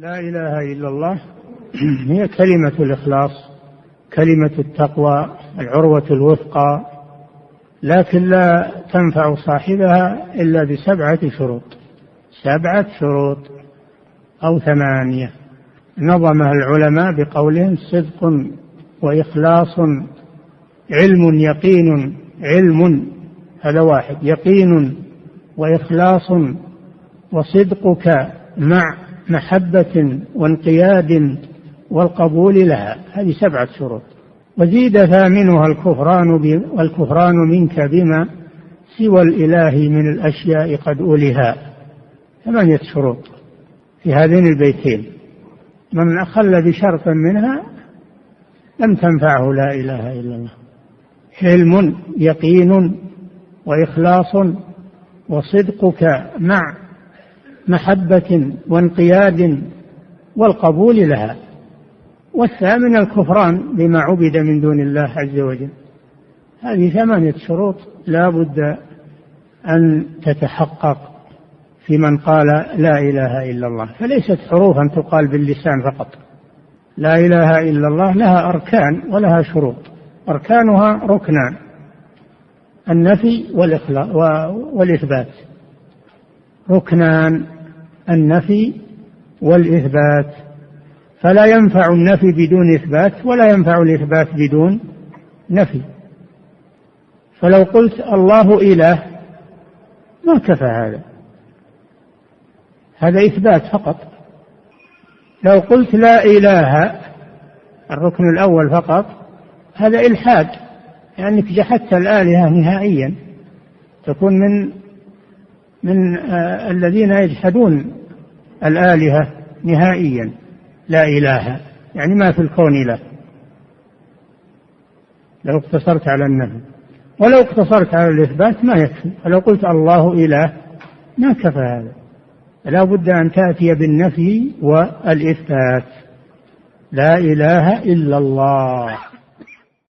لا إله إلا الله هي كلمة الإخلاص، كلمة التقوى، العروة الوثقى، لكن لا تنفع صاحبها إلا ب7 شروط، 7 شروط أو 8 نظمها العلماء بقولهم: صدق وإخلاص، علم يقين، علم هذا واحد، يقين وإخلاص، وصدقك مع محبة وانقياد والقبول لها. هذه 7 شروط. وزيد ثامنها والكفران منك بما سوى الإله من الأشياء قد أولها. 8 شروط في هذين البيتين، من أخل بشرط منها لم تنفعه لا إله إلا الله. علم يقين وإخلاص وصدقك مع محبة وانقياد والقبول لها. والثامن الكفران بما عبد من دون الله عز وجل. هذه 8 شروط لا بد أن تتحقق في من قال لا إله إلا الله، فليست حروفا تقال باللسان فقط. لا إله إلا الله لها أركان ولها شروط. أركانها ركنان: النفي والإثبات. ركنان: النفي والإثبات، فلا ينفع النفي بدون إثبات ولا ينفع الإثبات بدون نفي. فلو قلت الله إله ما كفى، هذا إثبات فقط. لو قلت لا إله، الركن الأول فقط، هذا إلحاد، لأنك يعني جحدت الآلهة نهائيا، تكون من الذين يجحدون الآلهة نهائيا. لا إله يعني ما في الكون إله، لو اقتصرت على النفي. ولو اقتصرت على الإثبات ما يكفي، فلو قلت الله إله ما كفى هذا، لا بد أن تأتي بالنفي والإثبات. لا إله إلا الله.